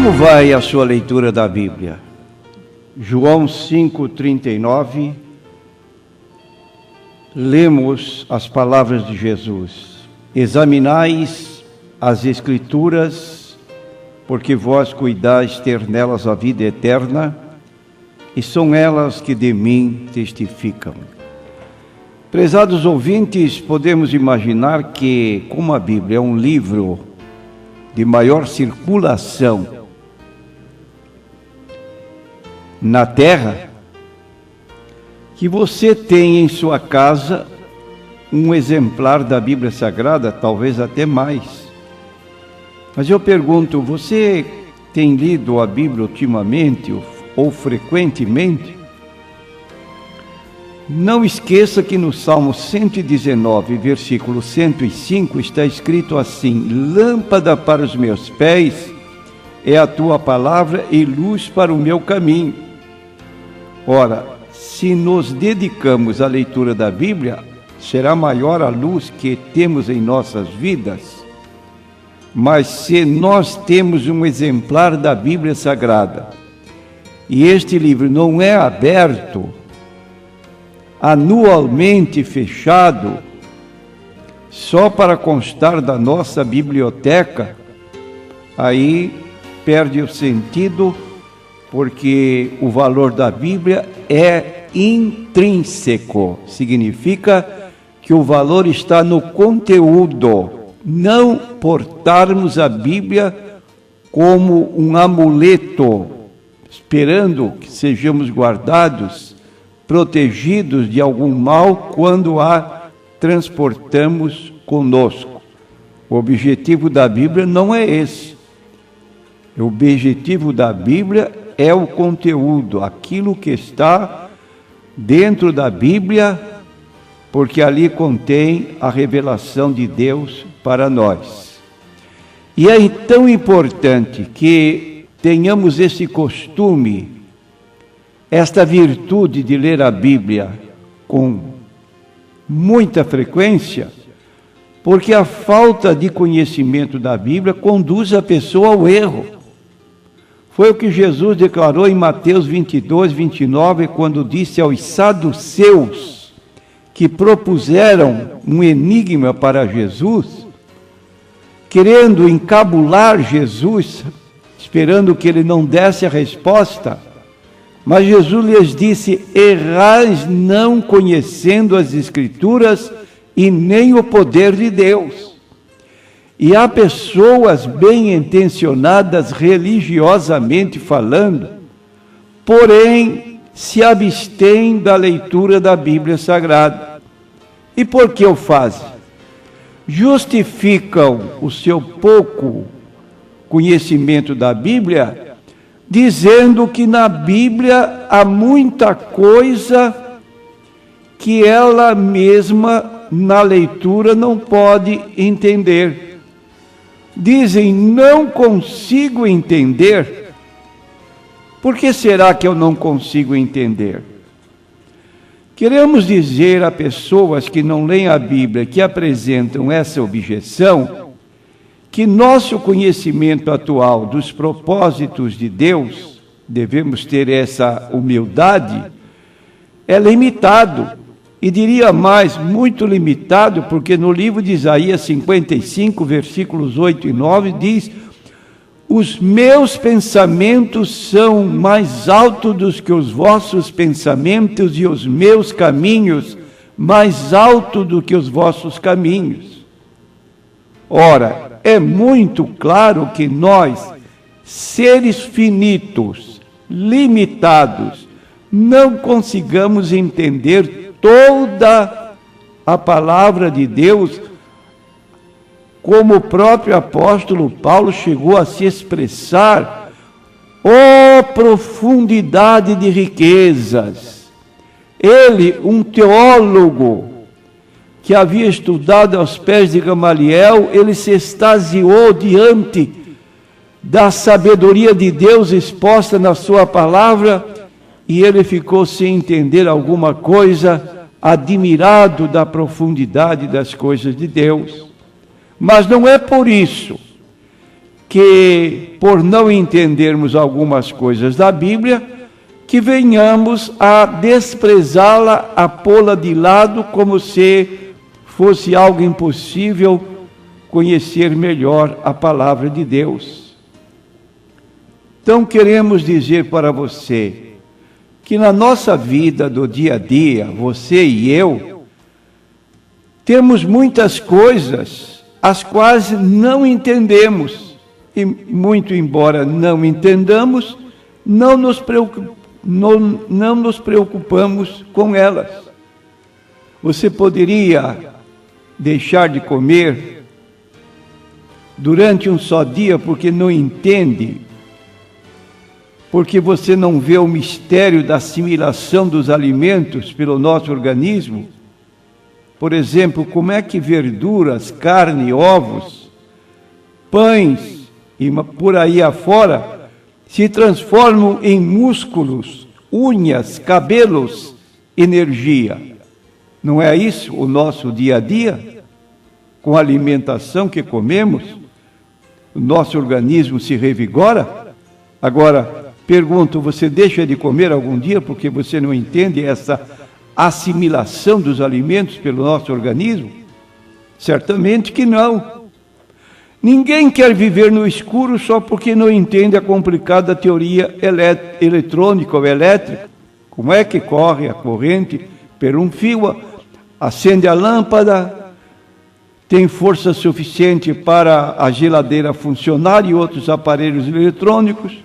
Como vai a sua leitura da Bíblia? João 5,39, lemos as palavras de Jesus: examinais as Escrituras, porque vós cuidais ter nelas a vida eterna, e são elas que de mim testificam. Prezados ouvintes, podemos imaginar que, como a Bíblia é um livro de maior circulação na terra, que você tem em sua casa um exemplar da Bíblia Sagrada, talvez até mais. Mas eu pergunto, você tem lido a Bíblia ultimamente ou frequentemente? Não esqueça que no Salmo 119, versículo 105, está escrito assim: lâmpada para os meus pés é a tua palavra e luz para o meu caminho. Ora, se nos dedicamos à leitura da Bíblia, será maior a luz que temos em nossas vidas. Mas se nós temos um exemplar da Bíblia Sagrada, e este livro não é aberto, anualmente fechado, só para constar da nossa biblioteca, aí perde o sentido, porque o valor da Bíblia é intrínseco. Significa que o valor está no conteúdo, não portarmos a Bíblia como um amuleto, esperando que sejamos guardados, protegidos de algum mal quando a transportamos conosco. O objetivo da Bíblia não é esse. O objetivo da Bíblia é o conteúdo, aquilo que está dentro da Bíblia, porque ali contém a revelação de Deus para nós. E é tão importante que tenhamos esse costume, esta virtude de ler a Bíblia com muita frequência, porque a falta de conhecimento da Bíblia conduz a pessoa ao erro. Foi o que Jesus declarou em Mateus 22, 29, quando disse aos saduceus que propuseram um enigma para Jesus, querendo encabular Jesus, esperando que ele não desse a resposta. Mas Jesus lhes disse: errais não conhecendo as Escrituras e nem o poder de Deus. E há pessoas bem intencionadas religiosamente falando, porém se abstêm da leitura da Bíblia Sagrada. E por que o fazem? Justificam o seu pouco conhecimento da Bíblia, dizendo que na Bíblia há muita coisa que ela mesma, na leitura, não pode entender. Dizem: não consigo entender. Por que será que eu não consigo entender? Queremos dizer a pessoas que não leem a Bíblia, que apresentam essa objeção, que nosso conhecimento atual dos propósitos de Deus, devemos ter essa humildade, é limitado. E diria mais, muito limitado, porque no livro de Isaías 55, versículos 8 e 9, diz: os meus pensamentos são mais altos do que os vossos pensamentos, e os meus caminhos mais altos do que os vossos caminhos. Ora, é muito claro que nós, seres finitos, limitados, não consigamos entender toda a palavra de Deus, como o próprio apóstolo Paulo chegou a se expressar: ó profundidade de riquezas! Ele, um teólogo que havia estudado aos pés de Gamaliel, ele se extasiou diante da sabedoria de Deus exposta na sua palavra, e ele ficou sem entender alguma coisa, admirado da profundidade das coisas de Deus. Mas não é por isso que, por não entendermos algumas coisas da Bíblia, que venhamos a desprezá-la, a pô-la de lado, como se fosse algo impossível conhecer melhor a palavra de Deus. Então, queremos dizer para você que na nossa vida do dia a dia, você e eu, temos muitas coisas as quais não entendemos, e muito embora não entendamos, não nos preocupamos com elas. Você poderia deixar de comer durante um só dia porque não entende, porque você não vê o mistério da assimilação dos alimentos pelo nosso organismo? Por exemplo, como é que verduras, carne, ovos, pães e por aí afora se transformam em músculos, unhas, cabelos, energia? Não é isso o nosso dia a dia? Com a alimentação que comemos, o nosso organismo se revigora? Agora, pergunto, você deixa de comer algum dia porque você não entende essa assimilação dos alimentos pelo nosso organismo? Certamente que não. Ninguém quer viver no escuro só porque não entende a complicada teoria eletrônica ou elétrica. Como é que corre a corrente por um fio, acende a lâmpada, tem força suficiente para a geladeira funcionar e outros aparelhos eletrônicos.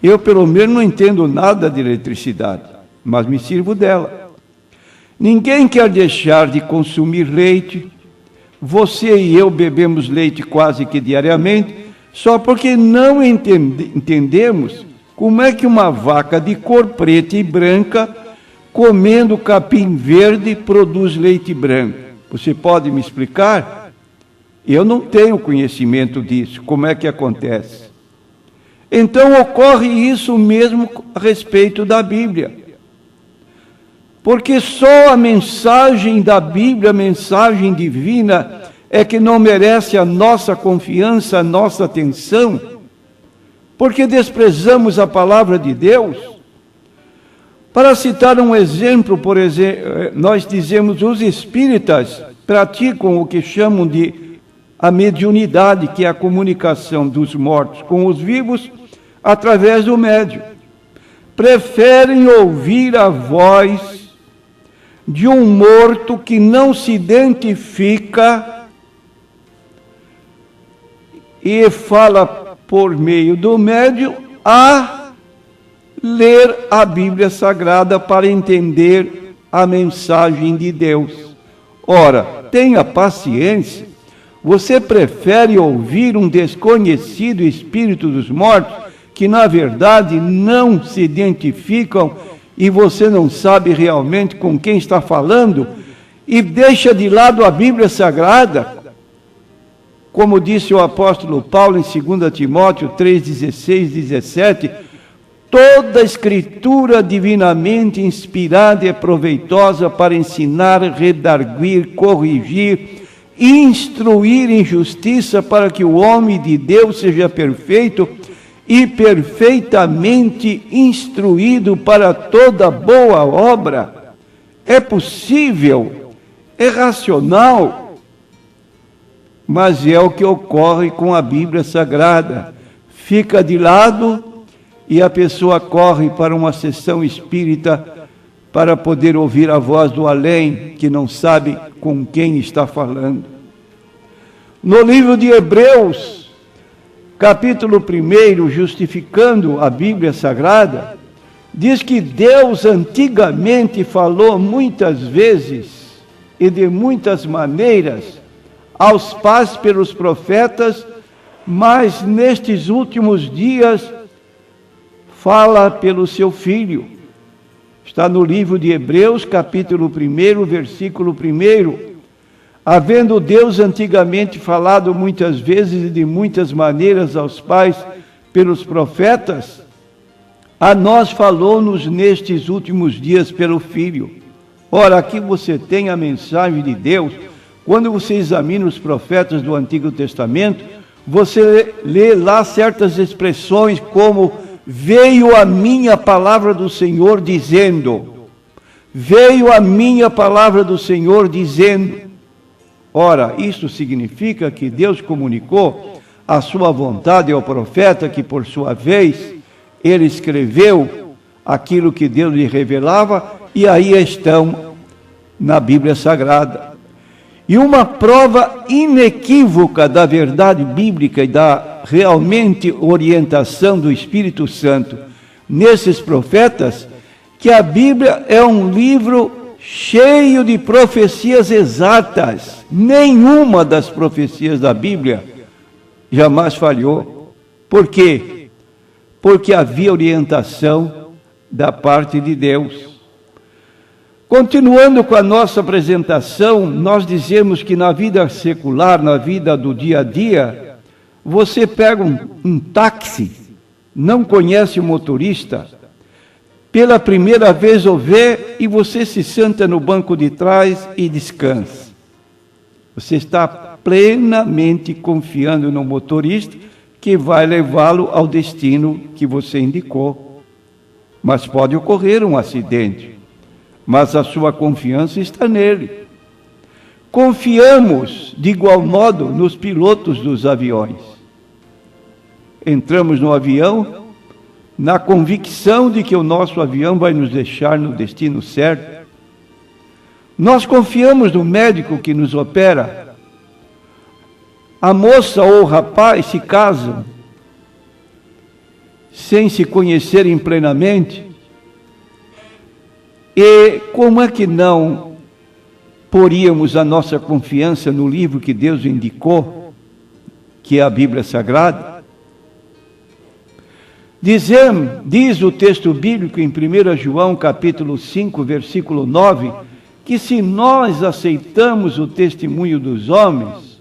Eu, pelo menos, não entendo nada de eletricidade, mas me sirvo dela. Ninguém quer deixar de consumir leite. Você e eu bebemos leite quase que diariamente, só porque não entendemos como é que uma vaca de cor preta e branca, comendo capim verde, produz leite branco. Você pode me explicar? Eu não tenho conhecimento disso. Como é que acontece? Então ocorre isso mesmo a respeito da Bíblia. Porque só a mensagem da Bíblia, a mensagem divina, é que não merece a nossa confiança, a nossa atenção, porque desprezamos a palavra de Deus. Para citar um exemplo, por exemplo, nós dizemos os espíritas praticam o que chamam de a mediunidade, que é a comunicação dos mortos com os vivos através do médium. Preferem ouvir a voz de um morto que não se identifica e fala por meio do médium a ler a Bíblia Sagrada para entender a mensagem de Deus. Ora, tenha paciência. Você prefere ouvir um desconhecido espírito dos mortos que na verdade não se identificam e você não sabe realmente com quem está falando, e deixa de lado a Bíblia Sagrada, como disse o apóstolo Paulo em 2 Timóteo 3, 16, 17, toda a escritura divinamente inspirada é proveitosa para ensinar, redarguir, corrigir, instruir em justiça, para que o homem de Deus seja perfeito e perfeitamente instruído para toda boa obra. É possível, é racional, mas é o que ocorre com a Bíblia Sagrada. Fica de lado e a pessoa corre para uma sessão espírita para poder ouvir a voz do além, que não sabe com quem está falando. No livro de Hebreus, capítulo 1, justificando a Bíblia Sagrada, diz que Deus antigamente falou muitas vezes e de muitas maneiras aos pais pelos profetas, mas nestes últimos dias fala pelo seu Filho. Está no livro de Hebreus, capítulo 1, versículo 1. Havendo Deus antigamente falado muitas vezes e de muitas maneiras aos pais pelos profetas, a nós falou-nos nestes últimos dias pelo Filho. Ora, aqui você tem a mensagem de Deus. Quando você examina os profetas do Antigo Testamento, Você lê lá certas expressões como veio a minha palavra do Senhor dizendo. Veio a minha palavra do Senhor dizendo. Ora, isso significa que Deus comunicou a sua vontade ao profeta, que por sua vez ele escreveu aquilo que Deus lhe revelava, e aí estão na Bíblia Sagrada. E uma prova inequívoca da verdade bíblica e da realmente orientação do Espírito Santo nesses profetas, que a Bíblia é um livro cheio de profecias exatas. Nenhuma das profecias da Bíblia jamais falhou. Por quê? Porque havia orientação da parte de Deus. Continuando com a nossa apresentação, nós dizemos que na vida secular, na vida do dia a dia, você pega um táxi, não conhece o motorista, pela primeira vez o vê e você se senta no banco de trás e descansa. Você está plenamente confiando no motorista que vai levá-lo ao destino que você indicou. Mas pode ocorrer um acidente. Mas a sua confiança está nele. Confiamos, de igual modo, nos pilotos dos aviões. Entramos no avião na convicção de que o nosso avião vai nos deixar no destino certo. Nós confiamos no médico que nos opera. A moça ou o rapaz se casam sem se conhecerem plenamente. E como é que não poríamos a nossa confiança no livro que Deus indicou, que é a Bíblia Sagrada? Diz o texto bíblico em 1 João capítulo 5, versículo 9, que se nós aceitamos o testemunho dos homens,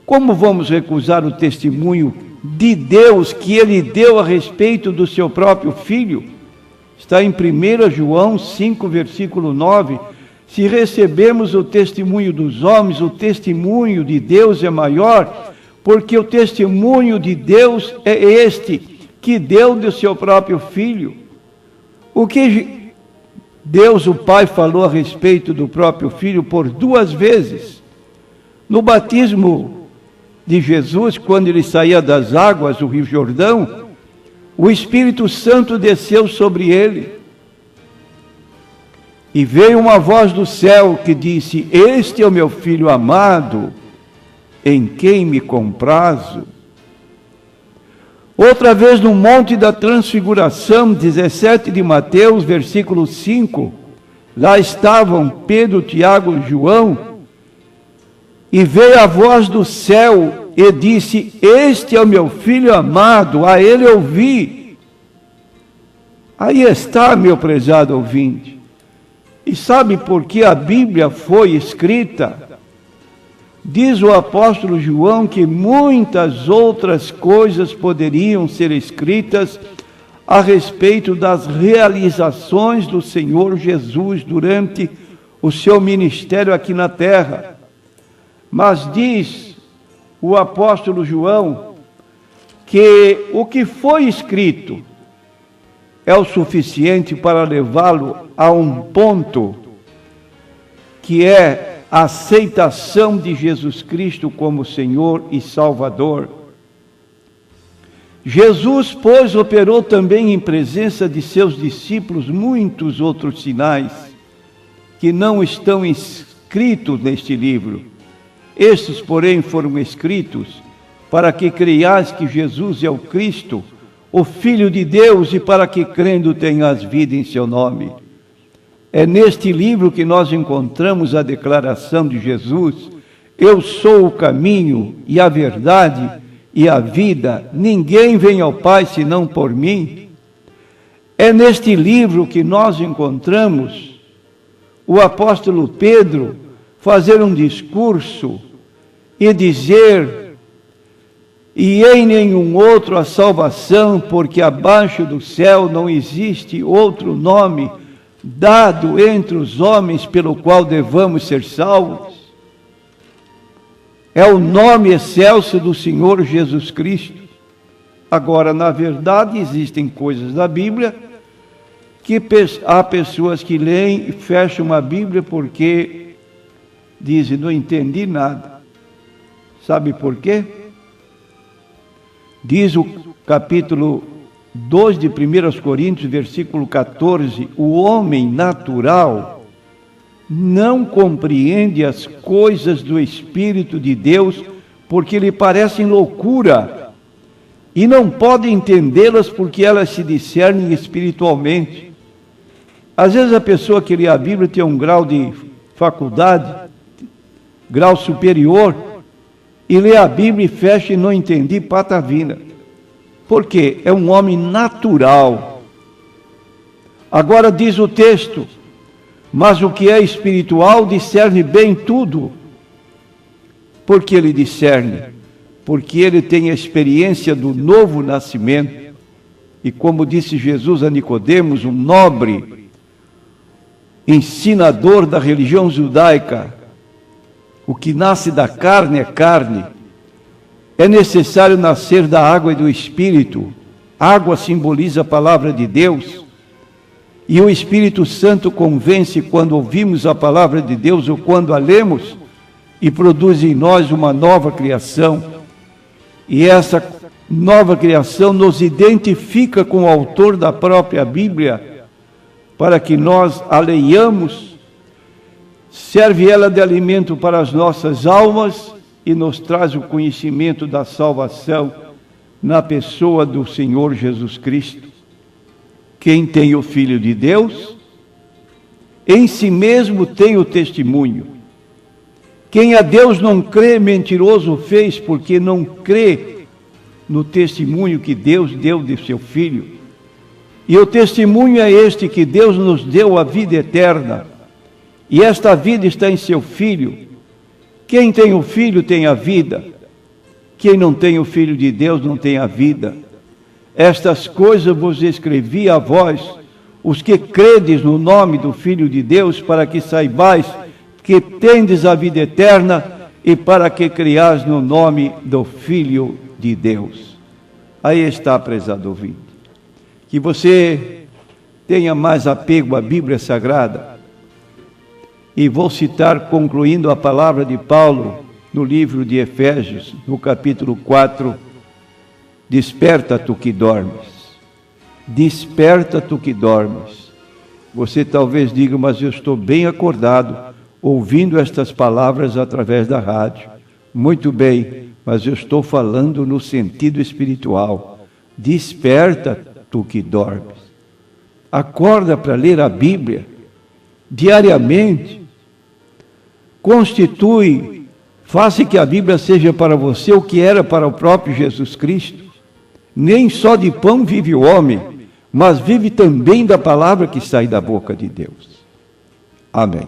como vamos recusar o testemunho de Deus que Ele deu a respeito do seu próprio Filho? Está em 1 João 5, versículo 9. Se recebemos o testemunho dos homens, o testemunho de Deus é maior, porque o testemunho de Deus é este, que deu do seu próprio Filho. O que Deus, o Pai, falou a respeito do próprio Filho por 2 vezes. No batismo de Jesus, quando ele saía das águas do Rio Jordão, o Espírito Santo desceu sobre ele. E veio uma voz do céu que disse: este é o meu Filho amado, em quem me comprazo. Outra vez no Monte da Transfiguração, 17 de Mateus, versículo 5, lá estavam Pedro, Tiago e João, e veio a voz do céu e disse: este é o meu Filho amado, a ele ouvi. Aí está, meu prezado ouvinte. E sabe por que a Bíblia foi escrita? Diz o apóstolo João que muitas outras coisas poderiam ser escritas a respeito das realizações do Senhor Jesus durante o seu ministério aqui na terra. Mas diz o apóstolo João que o que foi escrito é o suficiente para levá-lo a um ponto que é a aceitação de Jesus Cristo como Senhor e Salvador. Jesus, pois, operou também em presença de seus discípulos muitos outros sinais que não estão escritos neste livro. Estes, porém, foram escritos para que creias que Jesus é o Cristo, o Filho de Deus, e para que, crendo, tenhas vida em seu nome. É neste livro que nós encontramos a declaração de Jesus: eu sou o caminho e a verdade e a vida, ninguém vem ao Pai senão por mim. É neste livro que nós encontramos o apóstolo Pedro fazer um discurso e dizer: e em nenhum outro a salvação, porque abaixo do céu não existe outro nome dado entre os homens pelo qual devamos ser salvos. é o nome excelso do Senhor Jesus Cristo. Agora, na verdade, existem coisas da Bíblia que há pessoas que leem e fecham a Bíblia porque dizem, não entendi nada. Sabe por quê? Diz o capítulo 2 de 1 Coríntios, versículo 14, o homem natural não compreende as coisas do Espírito de Deus porque lhe parecem loucura e não pode entendê-las porque elas se discernem espiritualmente. Às vezes a pessoa que lê a Bíblia tem um grau de faculdade, grau superior, e lê a Bíblia e fecha e não entende patavina. Por quê? É um homem natural. Agora diz o texto, mas o que é espiritual discerne bem tudo. Por que ele discerne? Porque ele tem a experiência do novo nascimento. E como disse Jesus a Nicodemos, um nobre ensinador da religião judaica, o que nasce da carne é carne. É necessário nascer da água e do Espírito. Água simboliza a palavra de Deus. E o Espírito Santo convence quando ouvimos a palavra de Deus ou quando a lemos e produz em nós uma nova criação. E essa nova criação nos identifica com o autor da própria Bíblia, para que nós a leiamos, serve ela de alimento para as nossas almas e nos traz o conhecimento da salvação na pessoa do Senhor Jesus Cristo. Quem tem o Filho de Deus, em si mesmo tem o testemunho. Quem a Deus não crê, mentiroso fez, porque não crê no testemunho que Deus deu de seu Filho. E o testemunho é este, que Deus nos deu a vida eterna. E esta vida está em seu Filho. Quem tem o Filho tem a vida. Quem não tem o Filho de Deus não tem a vida. Estas coisas vos escrevi a vós, os que credes no nome do Filho de Deus, para que saibais que tendes a vida eterna e para que creiais no nome do Filho de Deus. Aí está, prezado ouvinte. Que você tenha mais apego à Bíblia Sagrada. E vou citar, concluindo a palavra de Paulo, no livro de Efésios, no capítulo 4, desperta tu que dormes. Desperta tu que dormes. Você talvez diga, mas eu estou bem acordado, ouvindo estas palavras através da rádio. Muito bem, mas eu estou falando no sentido espiritual. Desperta tu que dormes. Acorda para ler a Bíblia diariamente. Constitui, faça que a Bíblia seja para você o que era para o próprio Jesus Cristo. Nem só de pão vive o homem, mas vive também da palavra que sai da boca de Deus. Amém.